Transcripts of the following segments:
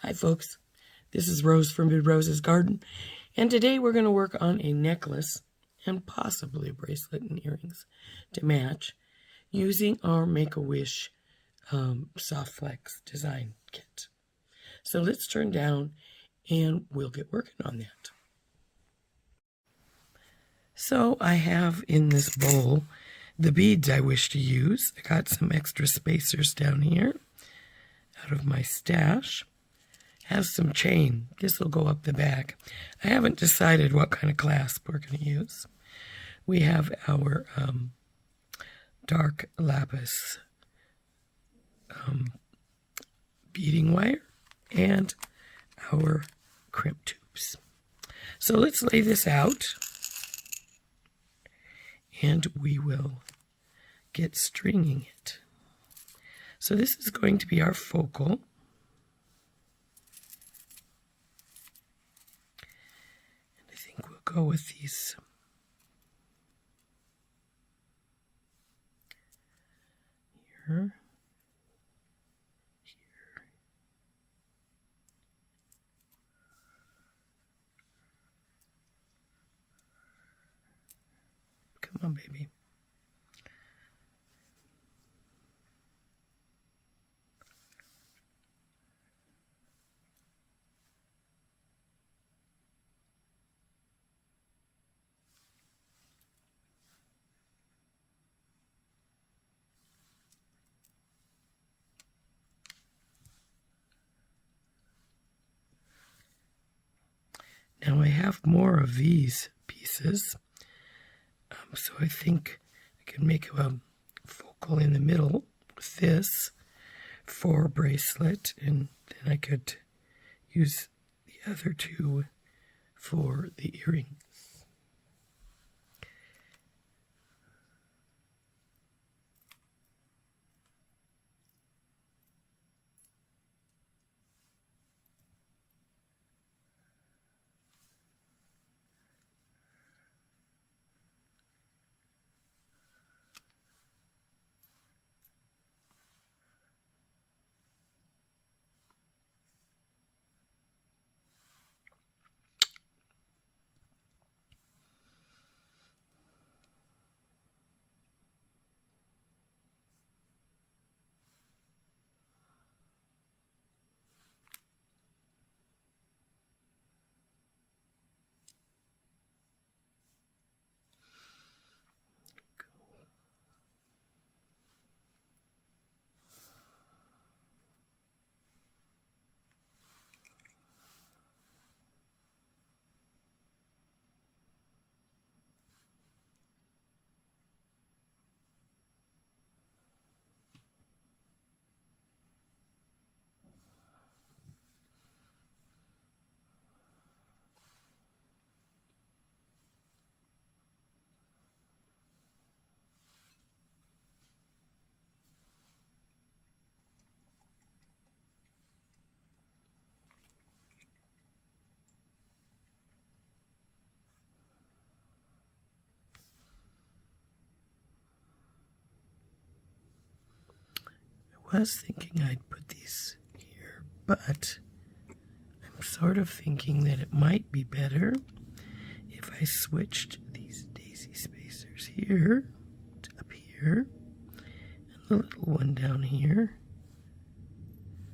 Hi folks, this is Rose from Big Rose's Garden, and today we're going to work on a necklace and possibly a bracelet and earrings to match using our Make-A-Wish SoftFlex design kit. So let's turn down and we'll get working on that. So I have in this bowl the beads I wish to use. I got some extra spacers down here out of my stash. Has some chain. This will go up the back. I haven't decided what kind of clasp we're going to use. We have our dark lapis beading wire and our crimp tubes. So let's lay this out and we will get stringing it. So this is going to be our focal. Go with these here, Come on, baby. Now I have more of these pieces, so I think I can make a focal in the middle with this for a bracelet, and then I could use the other two for the earrings. I was thinking I'd put these here, but I'm sort of thinking that it might be better if I switched these daisy spacers here to up here and the little one down here,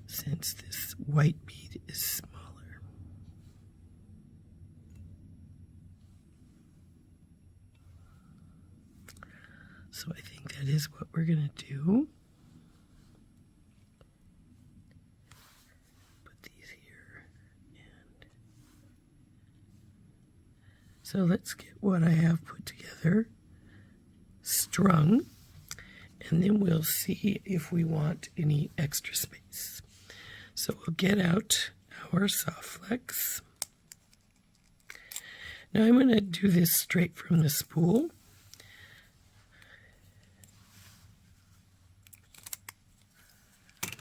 since this white bead is smaller. So I think that is what we're going to do. So let's get what I have put together strung, and then we'll see if we want any extra space. So we'll get out our SoftFlex. Now I'm going to do this straight from the spool.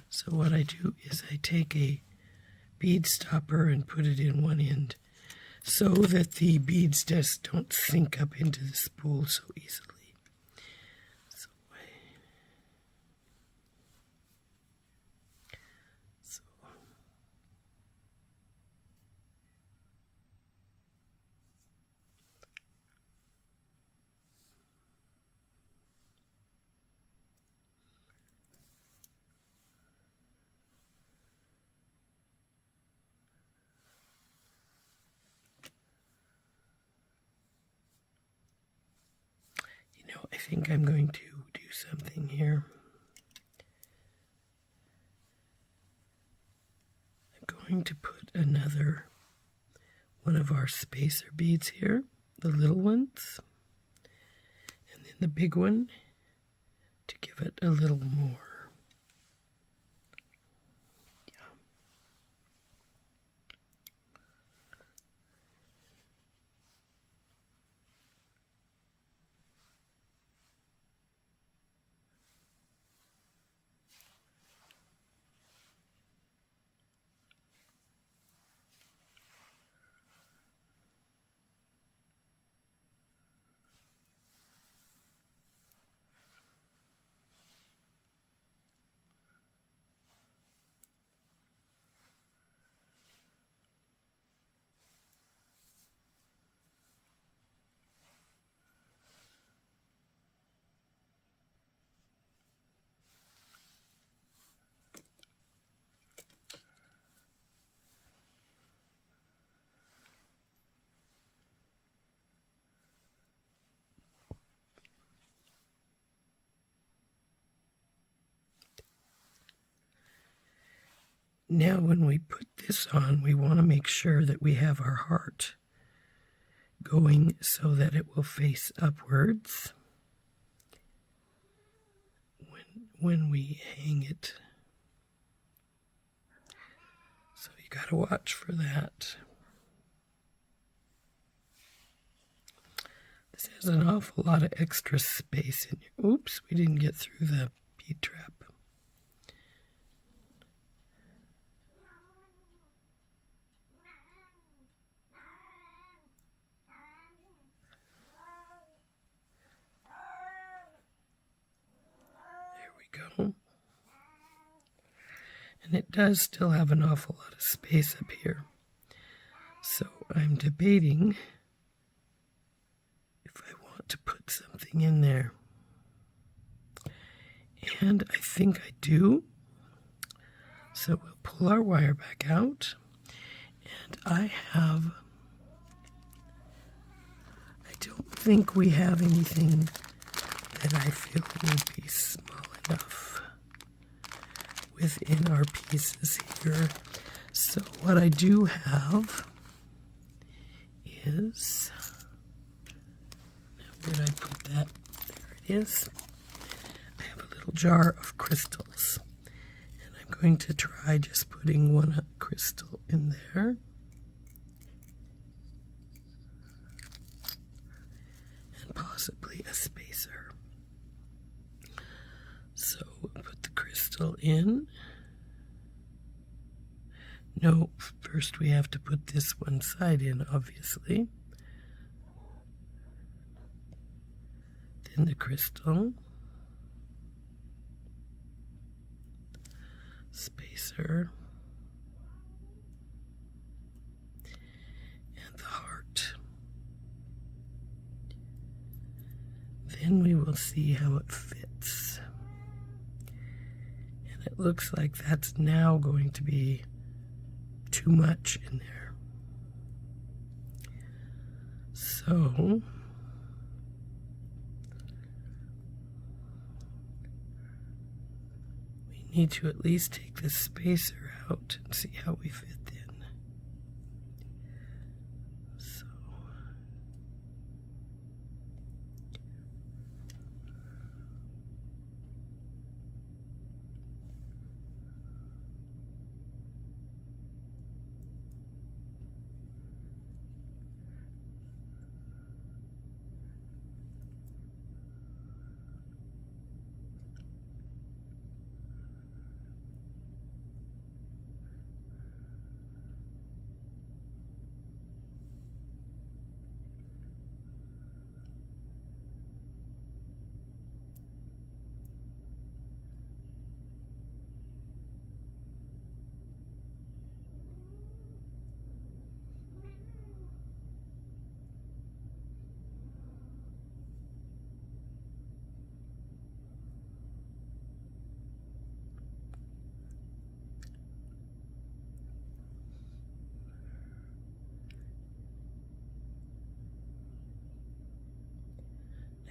So what I do is I take a bead stopper and put it in one end, so that the beads just don't sink up into the spool so easily. So think I'm going to do something here. I'm going to put another one of our spacer beads here, the little ones, and then the big one to give it a little more. Now when we put this on, we want to make sure that we have our heart going so that it will face upwards when we hang it. So you got to watch for that. This has an awful lot of extra space in here. Oops, we didn't get through the bead trap. Go. And it does still have an awful lot of space up here. So I'm debating if I want to put something in there. And I think I do. So we'll pull our wire back out. And I don't think we have anything that I feel would be small enough within our pieces here. So what I do have is, where did I put that? There it is. I have a little jar of crystals, and I'm going to try just putting one crystal in there. And possibly a spacer. So we'll put the crystal in. No, first we have to put this one side in, obviously. Then the crystal. Spacer. And the heart. Then we will see how it fits. And it looks like that's now going to be too much in there. So we need to at least take the spacer out and see how we fit in. So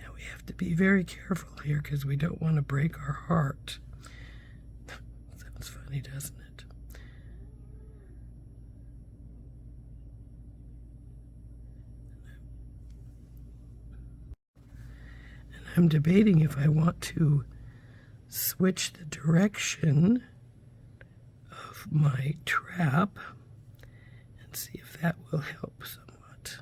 Now we have to be very careful here because we don't want to break our heart. Sounds funny, doesn't it? And I'm debating if I want to switch the direction of my trap and see if that will help somewhat.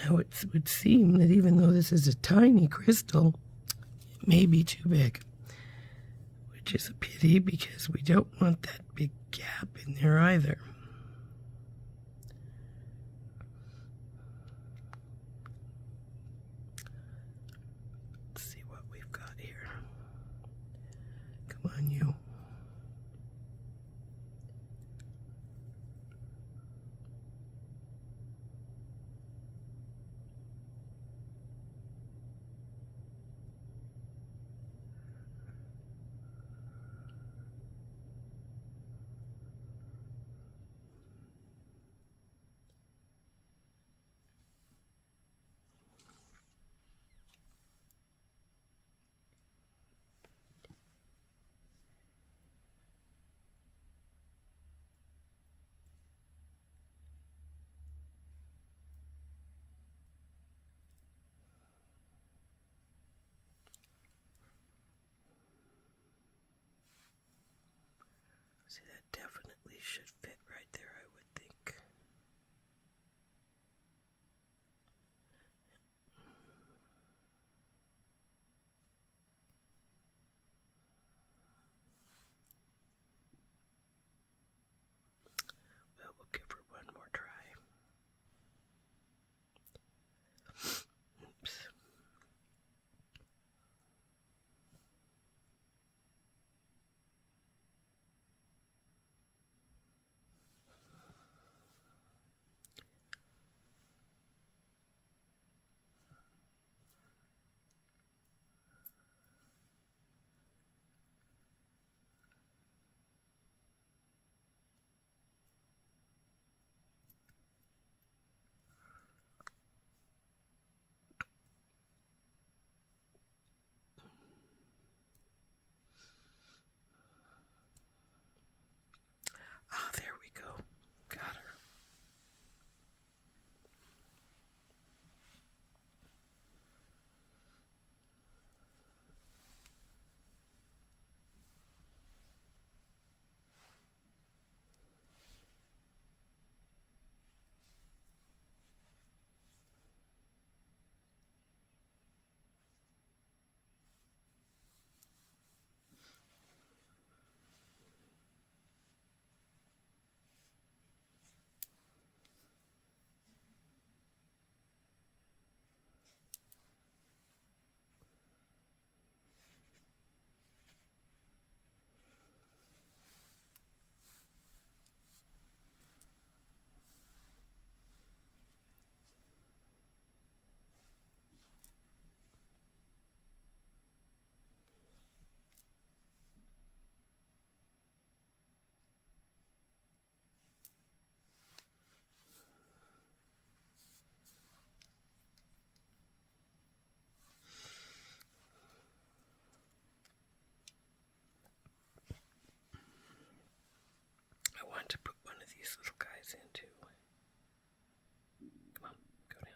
Now it would seem that even though this is a tiny crystal, it may be too big, which is a pity because we don't want that big gap in there either. Let's see what we've got here. Come on, you. See, that definitely should fit right there, I would think. Well, we'll give her one more try. Oops. Ah, there we go. Got her. I want to put one of these little guys in too. Come on, go down.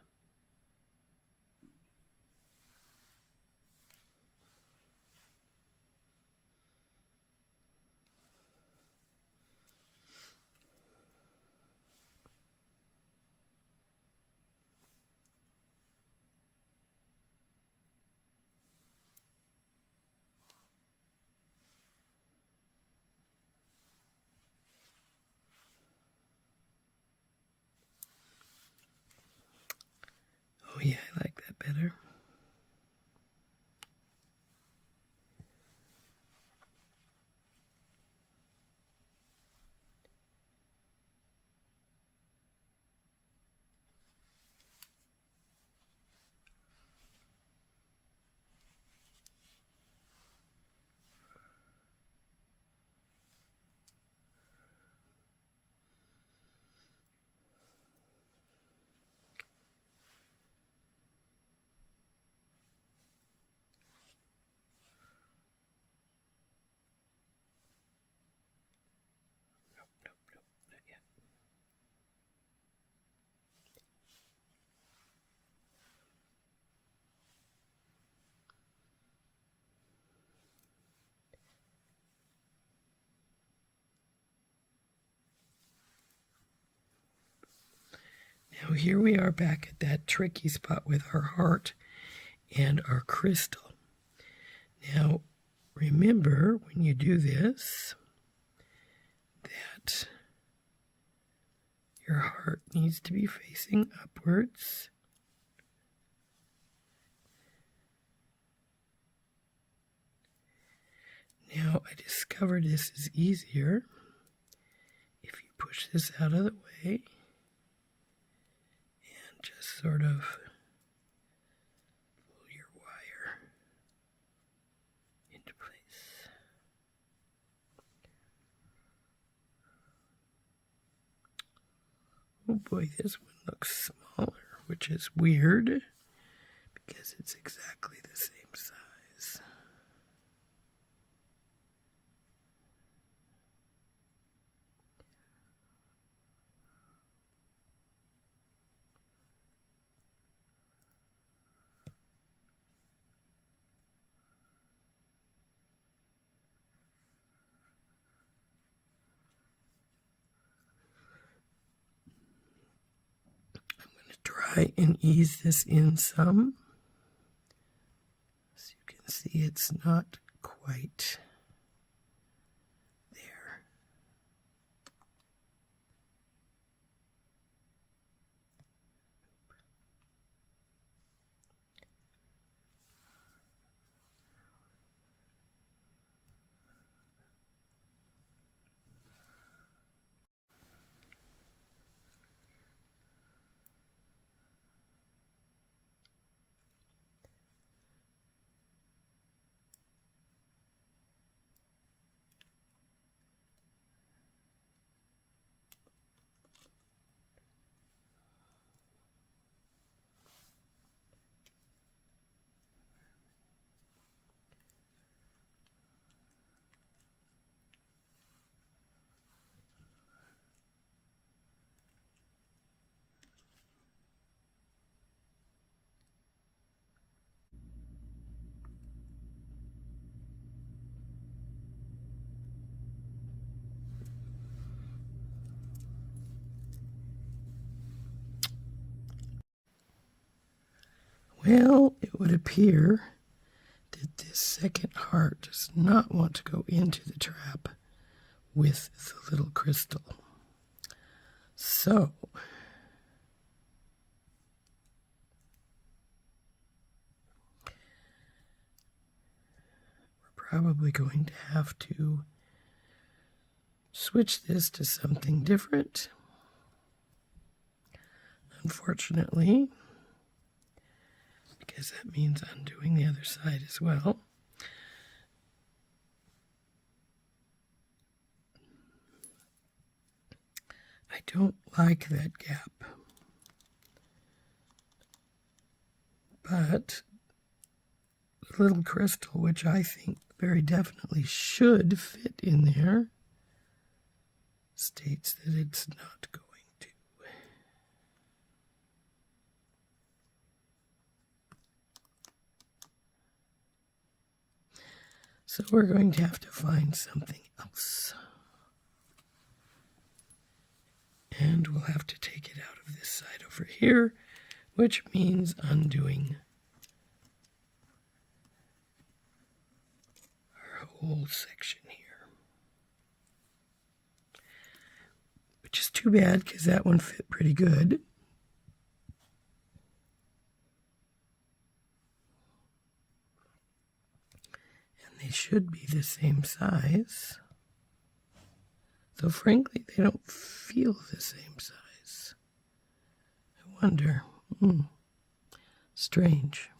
yeah, I like that better. Now here we are back at that tricky spot with our heart and our crystal. Now remember when you do this that your heart needs to be facing upwards. Now I discovered this is easier if you push this out of the way. Just sort of pull your wire into place. Oh boy, this one looks smaller, which is weird because it's exactly the same size. Try and ease this in some. As you can see, it's not quite there. Well, it would appear that this second heart does not want to go into the trap with the little crystal. So, we're probably going to have to switch this to something different. Unfortunately, because that means undoing the other side as well. I don't like that gap, but the little crystal, which I think very definitely should fit in there, states that it's not going to. So we're going to have to find something else. And we'll have to take it out of this side over here, which means undoing our whole section here. Which is too bad because that one fit pretty good. they should be the same size. Though frankly, they don't feel the same size. I wonder. Strange.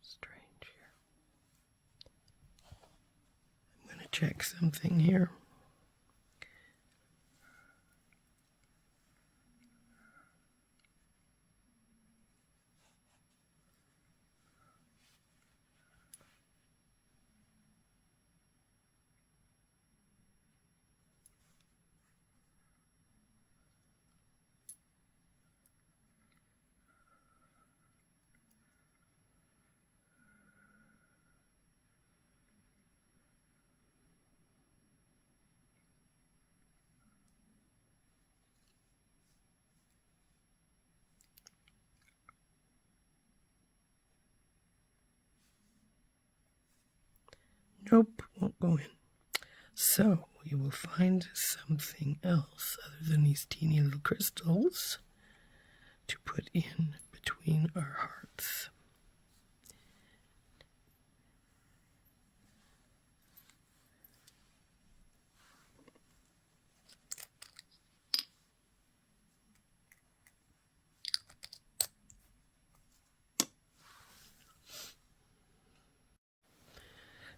Strange here. I'm going to check something here. Nope, won't go in. So we will find something else other than these teeny little crystals to put in between our hearts.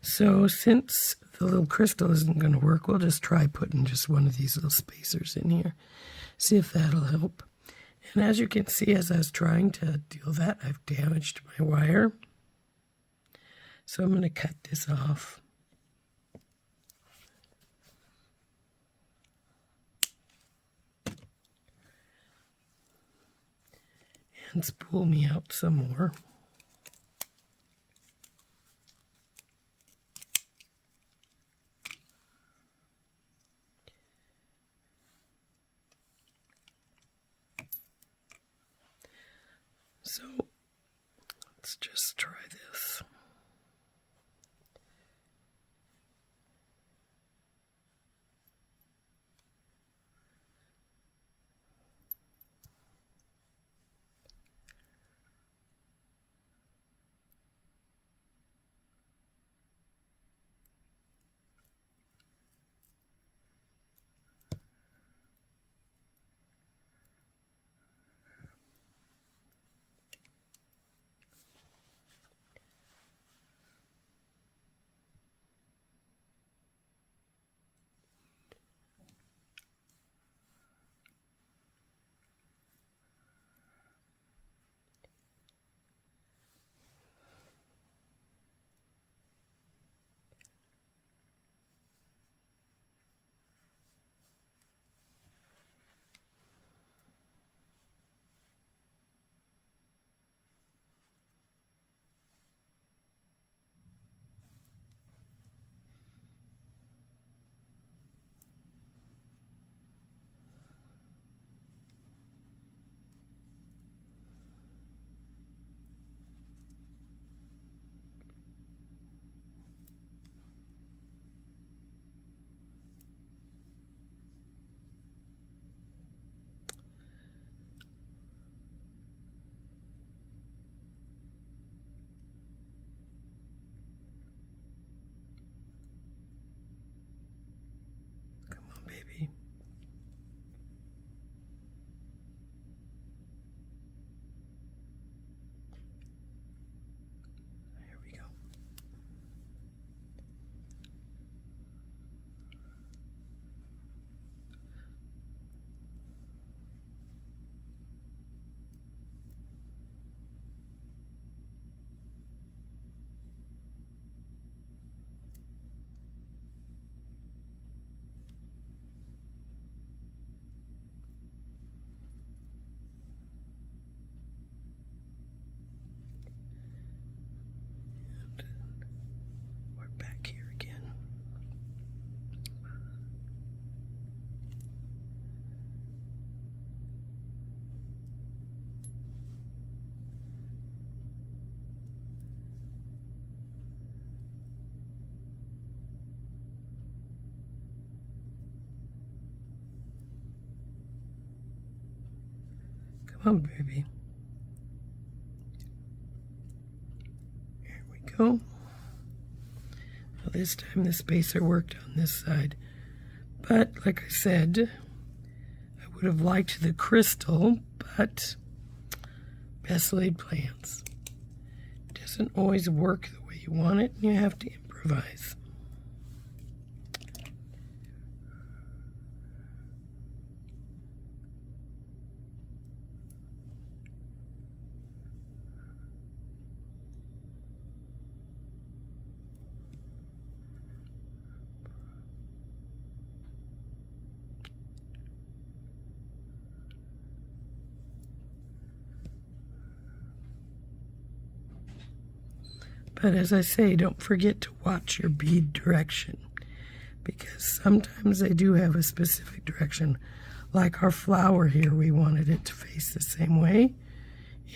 So since the little crystal isn't going to work, we'll just try putting just one of these little spacers in here. See if that'll help. And as you can see, as I was trying to do that, I've damaged my wire. So I'm going to cut this off. And spool me out some more. So let's just try this. Come on, baby. Here we go. Well, this time the spacer worked on this side. But, like I said, I would have liked the crystal, but best laid plans. It doesn't always work the way you want it, and you have to improvise. But as I say, don't forget to watch your bead direction, because sometimes they do have a specific direction. Like our flower here, we wanted it to face the same way,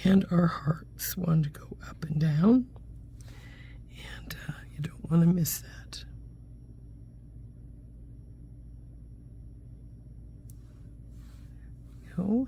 and our hearts wanted to go up and down, and you don't want to miss that. Go.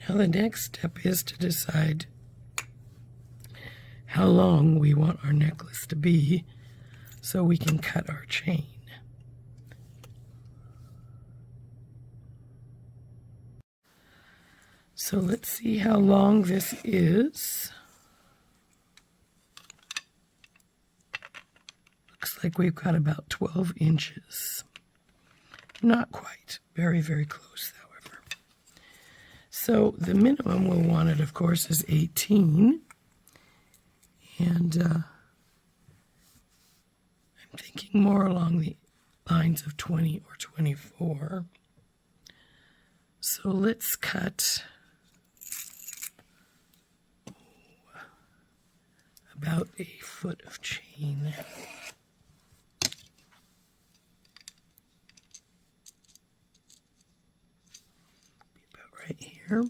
Now the next step is to decide how long we want our necklace to be so we can cut our chain. So let's see how long this is. Looks like we've got about 12 inches. Not quite. Very, very close, however. So the minimum we'll want it, of course, is 18. And I'm thinking more along the lines of 20 or 24. So let's cut about a foot of chain. Right here.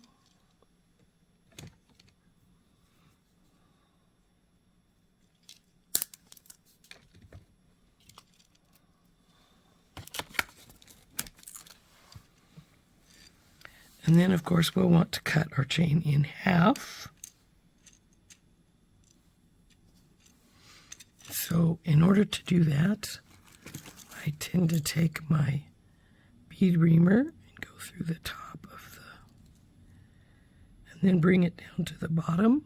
And then, of course, we'll want to cut our chain in half. So in order to do that, I tend to take my bead reamer and go through the top of the, and then bring it down to the bottom,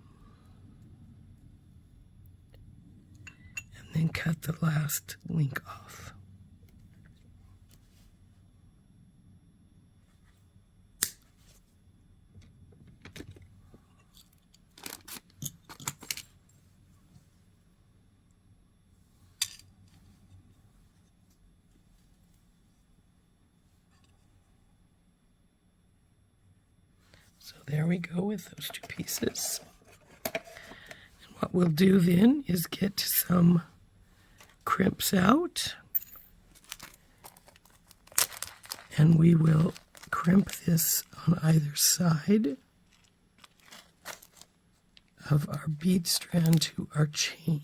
and then cut the last link off. So there we go with those two pieces. And what we'll do then is get some crimps out, and we will crimp this on either side of our bead strand to our chain.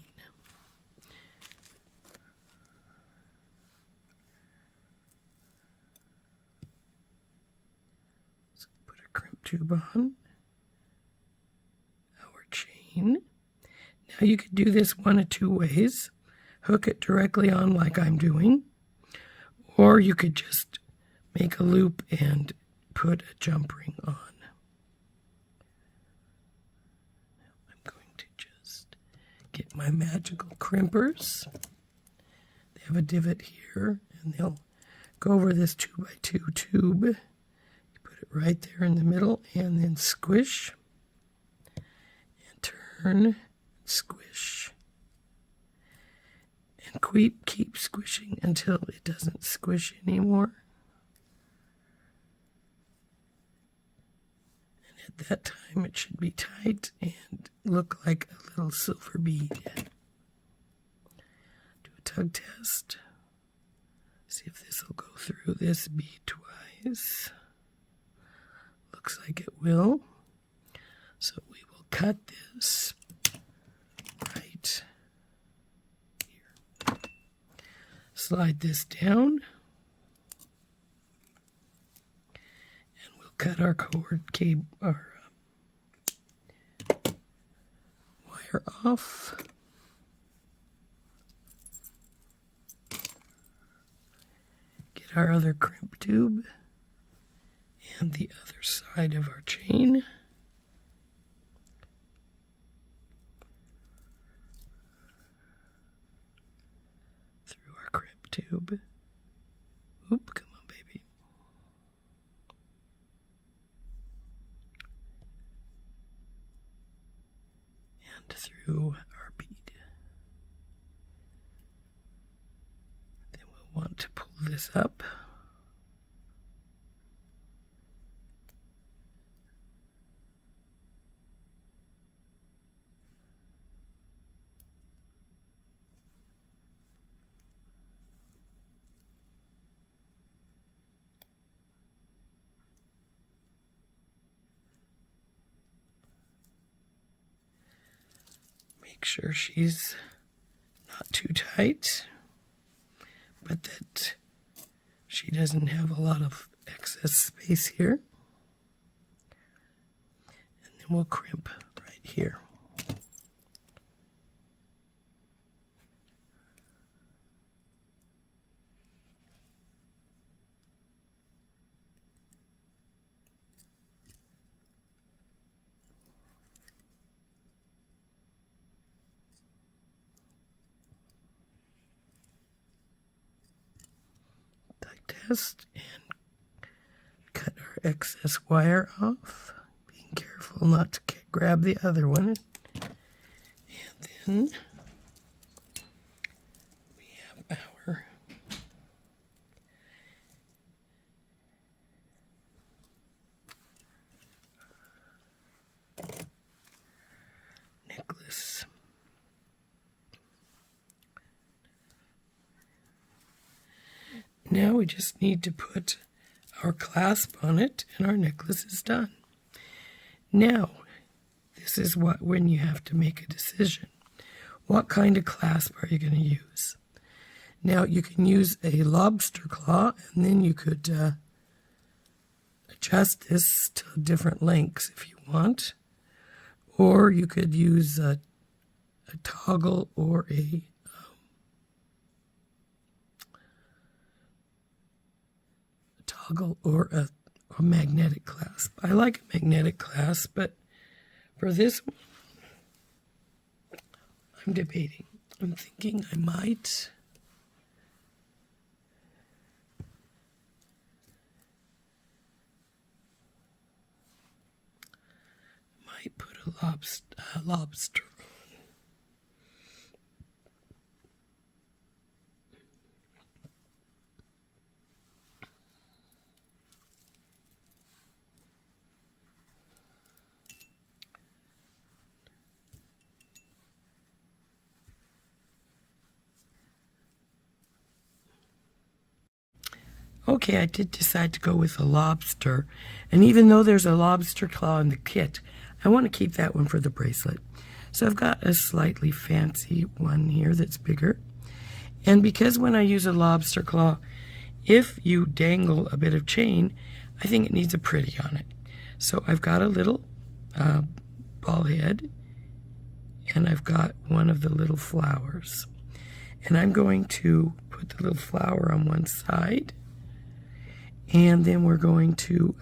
Tube on our chain. Now you could do this one of two ways. Hook it directly on like I'm doing, or you could just make a loop and put a jump ring on. Now I'm going to just get my magical crimpers. They have a divot here, and they'll go over this 2x2 tube. You put it right there in the middle, and then squish, and turn, squish. And keep squishing until it doesn't squish anymore. And at that time, it should be tight and look like a little silver bead. Do a tug test. See if this will go through this bead twice. Looks like it will. So we will cut this right here. Slide this down. And we'll cut our cord cable, our wire off. Our other crimp tube and the other side of our chain. Through our crimp tube. Oop, come on, baby. And through our bead. Then we'll want to pull this up. Make sure she's not too tight, but that she doesn't have a lot of excess space here. And then we'll crimp right here. Test and cut our excess wire off, being careful not to grab the other one. And then we have our necklace. Now we just need to put our clasp on it and our necklace is done. Now, this is when you have to make a decision. What kind of clasp are you going to use? Now, you can use a lobster claw, and then you could adjust this to different lengths if you want. Or you could use a toggle or a magnetic clasp. I like a magnetic clasp, but for this one, I'm debating. I'm thinking I might put a lobster. Okay, I did decide to go with a lobster, and even though there's a lobster claw in the kit, I want to keep that one for the bracelet. So I've got a slightly fancy one here that's bigger, and because when I use a lobster claw, if you dangle a bit of chain, I think it needs a pretty on it. So I've got a little ball head, and I've got one of the little flowers, and I'm going to put the little flower on one side. And then we're going to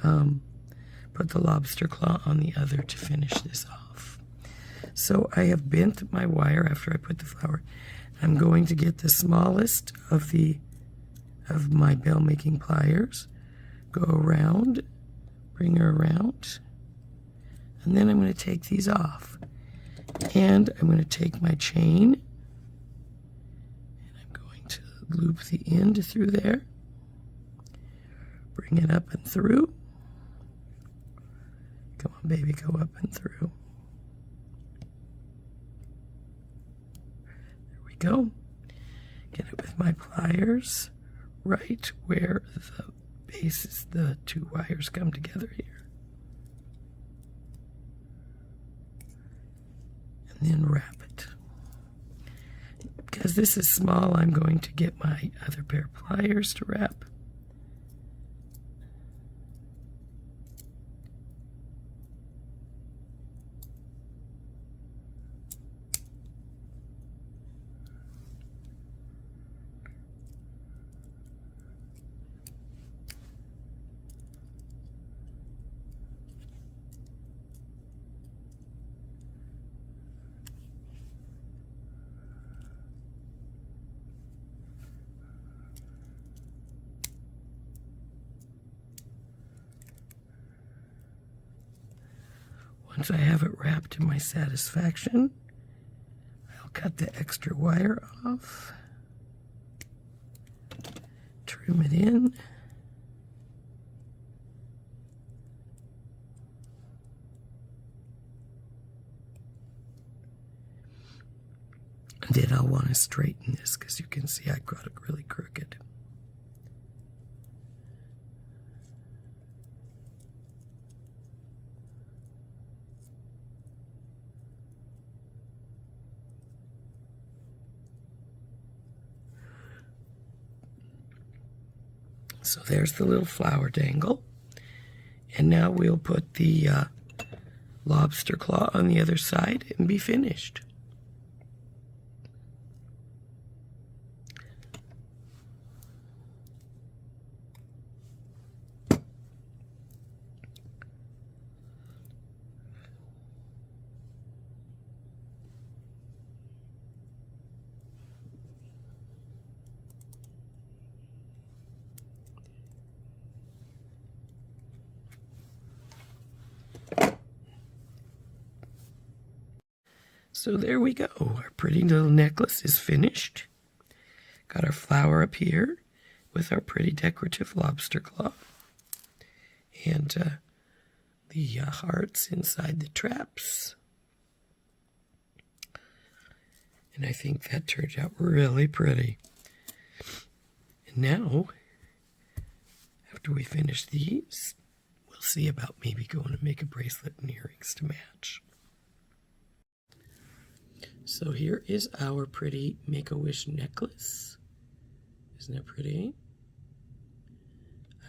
put the lobster claw on the other to finish this off. So I have bent my wire after I put the flower. I'm going to get the smallest of my bell making pliers, go around, bring her around, and then I'm going to take these off. And I'm going to take my chain, and I'm going to loop the end through there, bring it up and through. Come on, baby, go up and through. There we go. Get it with my pliers right where the bases, the two wires come together here. And then wrap it. Because this is small, I'm going to get my other pair of pliers to wrap. Once I have it wrapped to my satisfaction, I'll cut the extra wire off, trim it in, and then I'll want to straighten this because you can see I got it really crooked. So there's the little flower dangle. And now we'll put the lobster claw on the other side and be finished. So there we go. Our pretty little necklace is finished. Got our flower up here with our pretty decorative lobster claw. And the hearts inside the traps. And I think that turned out really pretty. And now, after we finish these, we'll see about maybe going to make a bracelet and earrings to match. So here is our pretty Make-A-Wish necklace. Isn't it pretty?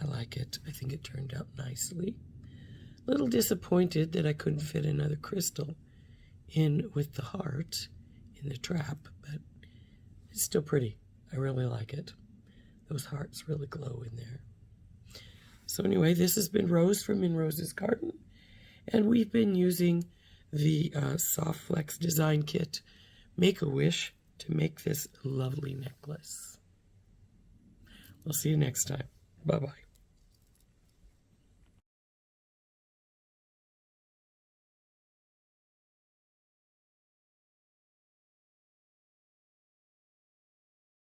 I like it. I think it turned out nicely. A little disappointed that I couldn't fit another crystal in with the heart in the trap, but it's still pretty. I really like it. Those hearts really glow in there. So anyway, this has been Rose from In Rose's Garden, and we've been using the SoftFlex design kit Make-A-Wish to make this lovely necklace. We'll see you next time. Bye-bye.